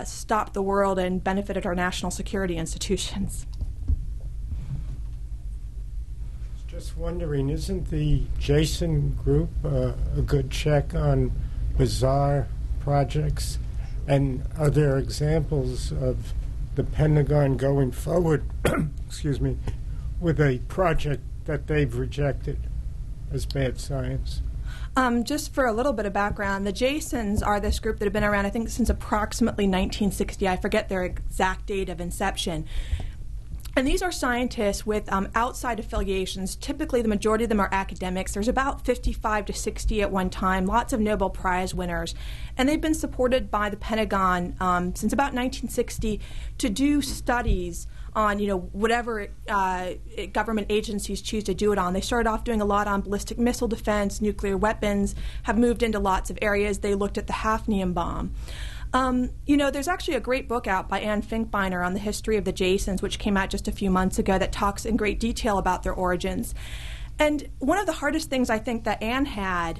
stopped the world and benefited our national security institutions. Just wondering, isn't the Jason Group a good check on bizarre projects? And are there examples of the Pentagon going forward, excuse me, with a project that they've rejected as bad science? Just for a little bit of background, the Jasons are this group that have been around, I think, since approximately 1960. I forget their exact date of inception. And these are scientists with outside affiliations. Typically, the majority of them are academics. There's about 55 to 60 at one time, lots of Nobel Prize winners. And they've been supported by the Pentagon since about 1960 to do studies on, whatever government agencies choose to do it on. They started off doing a lot on ballistic missile defense, nuclear weapons, have moved into lots of areas. They looked at the hafnium bomb. There's actually a great book out by Anne Finkbeiner on the history of the Jasons, which came out just a few months ago, that talks in great detail about their origins. And one of the hardest things I think that Anne had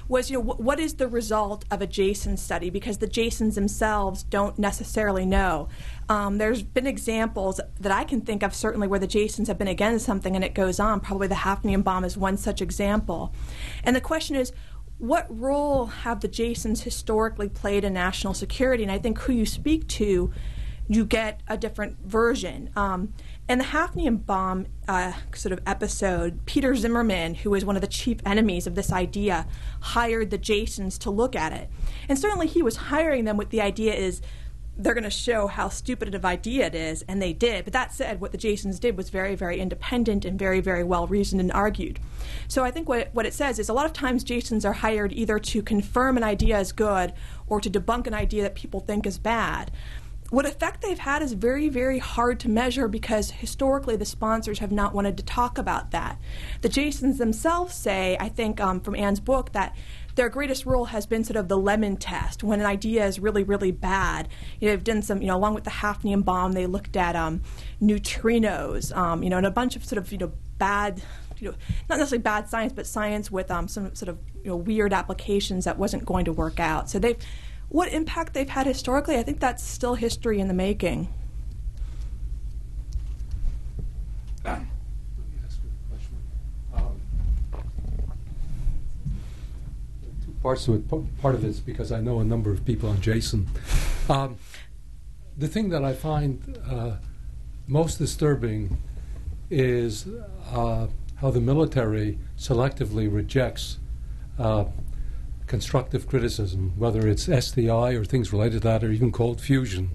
was, what is the result of a Jason study? Because the Jasons themselves don't necessarily know. There's been examples that I can think of, certainly, where the Jasons have been against something and it goes on. Probably the hafnium bomb is one such example. And the question is, what role have the Jasons historically played in national security? And I think who you speak to, you get a different version. In the hafnium bomb sort of episode, Peter Zimmerman, who was one of the chief enemies of this idea, hired the Jasons to look at it. And certainly he was hiring them with the idea is they're going to show how stupid of an idea it is, and they did. But that said, what the Jasons did was very, very independent and very, very well reasoned and argued. So I think what it says is a lot of times Jasons are hired either to confirm an idea is good or to debunk an idea that people think is bad. What effect they've had is very, very hard to measure because historically the sponsors have not wanted to talk about that. The Jasons themselves say, I think from Anne's book, that their greatest role has been sort of the lemon test, when an idea is really, really bad. They've done some, along with the hafnium bomb, they looked at neutrinos, and a bunch of sort of, bad, not necessarily bad science, but science with some sort of, weird applications that wasn't going to work out. So what impact they've had historically, I think that's still history in the making. Let me ask you a question. There are two parts to it. Part of it is because I know a number of people on Jason. The thing that I find most disturbing is how the military selectively rejects constructive criticism, whether it's SDI or things related to that, or even cold fusion,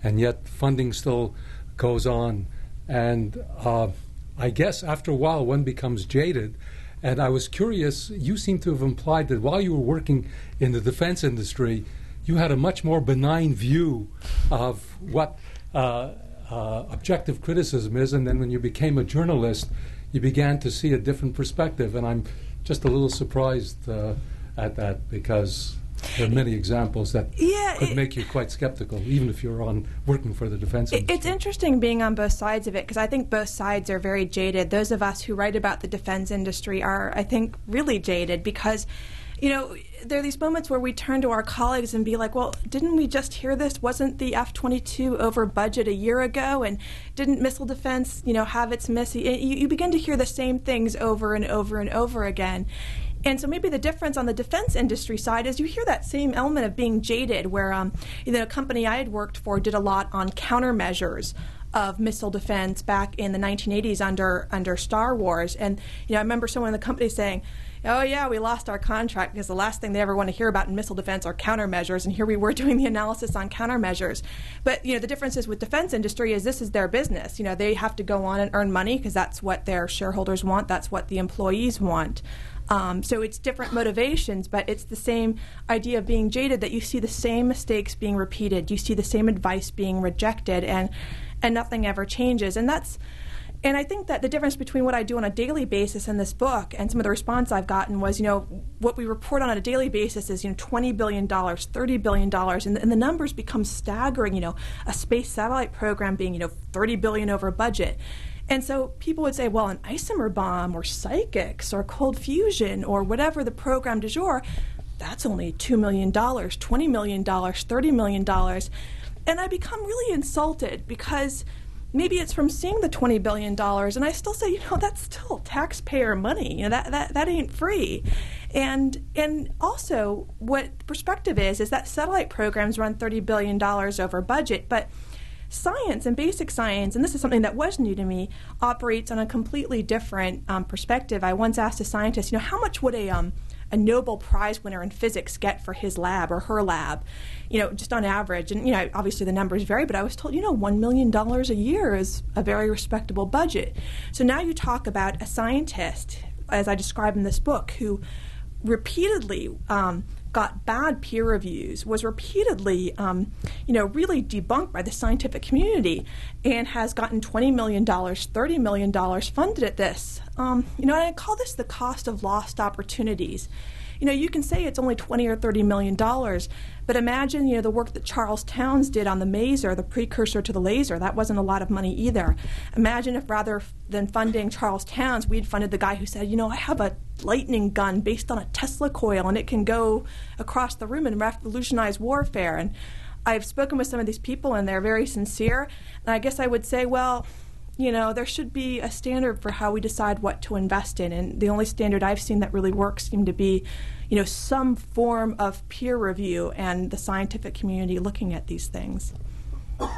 and yet funding still goes on. And I guess after a while one becomes jaded. And I was curious, you seem to have implied that while you were working in the defense industry, you had a much more benign view of what objective criticism is, and then when you became a journalist, you began to see a different perspective. And I'm just a little surprised at that, because there are many examples that could make you quite skeptical, even if you're working for the defense industry. It's interesting being on both sides of it, because I think both sides are very jaded. Those of us who write about the defense industry are, I think, really jaded, because there are these moments where we turn to our colleagues and be like, well, didn't we just hear this? Wasn't the F-22 over budget a year ago? And didn't missile defense, have its miss? You begin to hear the same things over and over and over again. And so maybe the difference on the defense industry side is you hear that same element of being jaded, where a company I had worked for did a lot on countermeasures of missile defense back in the 1980s under Star Wars. And I remember someone in the company saying, oh yeah, we lost our contract because the last thing they ever want to hear about in missile defense are countermeasures, and here we were doing the analysis on countermeasures. But the difference is with defense industry is this is their business. They have to go on and earn money because that's what their shareholders want, that's what the employees want. So it's different motivations, but it's the same idea of being jaded, that you see the same mistakes being repeated, you see the same advice being rejected, and nothing ever changes. And I think that the difference between what I do on a daily basis in this book and some of the response I've gotten was, what we report on a daily basis is, $20 billion, $30 billion, and the numbers become staggering, a space satellite program being, $30 billion over budget. And so people would say, well, an isomer bomb or psychics or cold fusion or whatever the program du jour, that's only $2 million, $20 million, $30 million. And I become really insulted because maybe it's from seeing the $20 billion, and I still say, that's still taxpayer money. That ain't free. And also, what the perspective is that satellite programs run $30 billion over budget, but science and basic science, and this is something that was new to me, operates on a completely different perspective. I once asked a scientist, how much would a Nobel Prize winner in physics get for his lab or her lab, just on average? And, obviously the numbers vary, but I was told, $1 million a year is a very respectable budget. So now you talk about a scientist, as I describe in this book, who repeatedly got bad peer reviews, was repeatedly, really debunked by the scientific community, and has gotten $20 million, $30 million funded at this. And I call this the cost of lost opportunities. You can say it's only $20 or $30 million, but imagine, the work that Charles Towns did on the maser, the precursor to the laser. That wasn't a lot of money either. Imagine if rather than funding Charles Towns, we'd funded the guy who said, I have a lightning gun based on a Tesla coil, and it can go across the room and revolutionize warfare. And I've spoken with some of these people, and they're very sincere. And I guess I would say, well, there should be a standard for how we decide what to invest in. And the only standard I've seen that really works seemed to be, some form of peer review and the scientific community looking at these things. Hi,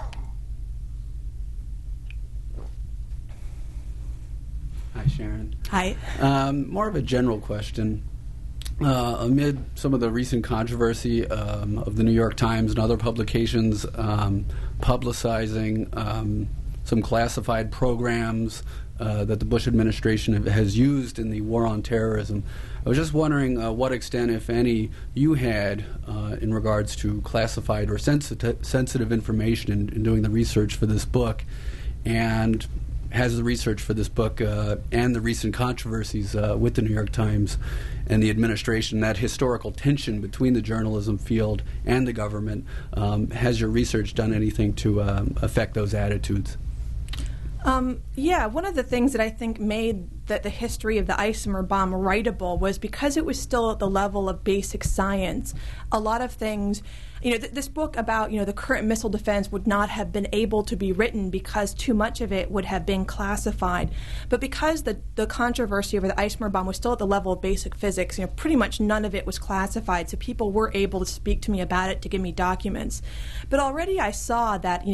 Sharon. Hi. More of a general question. Amid some of the recent controversy of the New York Times and other publications publicizing some classified programs that the Bush administration has used in the war on terrorism, I was just wondering what extent, if any, you had in regards to classified or sensitive information in doing the research for this book, and has the research for this book and the recent controversies with the New York Times and the administration, that historical tension between the journalism field and the government, has your research done anything to affect those attitudes? Yeah, one of the things that I think made the history of the isomer bomb writable was because it was still at the level of basic science. A lot of things, this book about, the current missile defense would not have been able to be written because too much of it would have been classified. But because the controversy over the isomer bomb was still at the level of basic physics, pretty much none of it was classified, so people were able to speak to me about it, to give me documents. But already I saw that,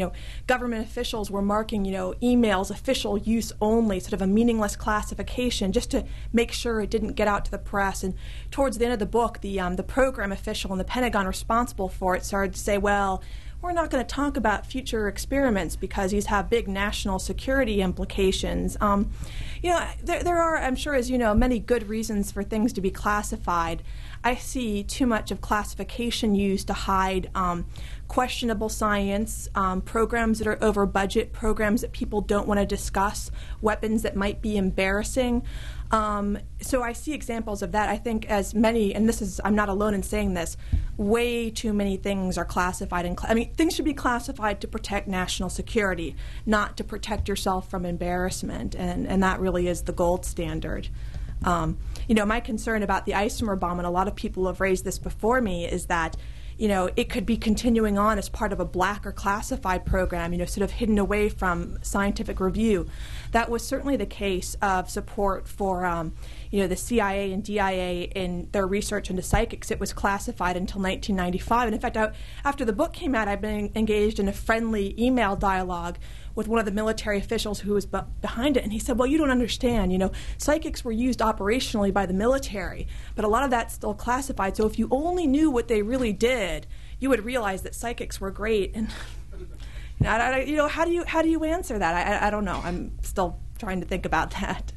government officials were marking, emails official use only, sort of a meaningless classification, just to make sure it didn't get out to the press. And towards the end of the book, the program official in the Pentagon responsible for it started to say, well, we're not going to talk about future experiments because these have big national security implications. There are, I'm sure, as you know, many good reasons for things to be classified. I see too much of classification used to hide questionable science, programs that are over budget, programs that people don't want to discuss, weapons that might be embarrassing. So I see examples of that. I think as many, and I'm not alone in saying this, way too many things are classified. Things should be classified to protect national security, not to protect yourself from embarrassment, and that really is the gold standard. My concern about the isomer bomb, and a lot of people have raised this before me, is that it could be continuing on as part of a black or classified program, sort of hidden away from scientific review. That was certainly the case of support for, the CIA and DIA in their research into psychics. It was classified until 1995. And in fact, after the book came out, I've been engaged in a friendly email dialogue with one of the military officials who was behind it, and he said, well, you don't understand, psychics were used operationally by the military, but a lot of that's still classified, so if you only knew what they really did, you would realize that psychics were great. And how do you answer that? I don't know. I'm still trying to think about that.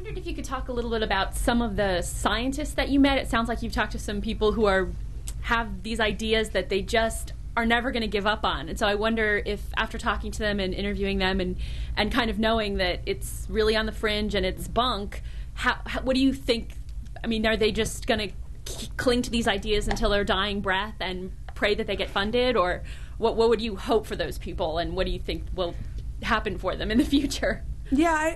If you could talk a little bit about some of the scientists that you met. It sounds like you've talked to some people who have these ideas that they just are never going to give up on. And so I wonder if, after talking to them and interviewing them and kind of knowing that it's really on the fringe and it's bunk, what do you think? Are they just going to cling to these ideas until their dying breath and pray that they get funded? Or what would you hope for those people, and what do you think will happen for them in the future? Yeah,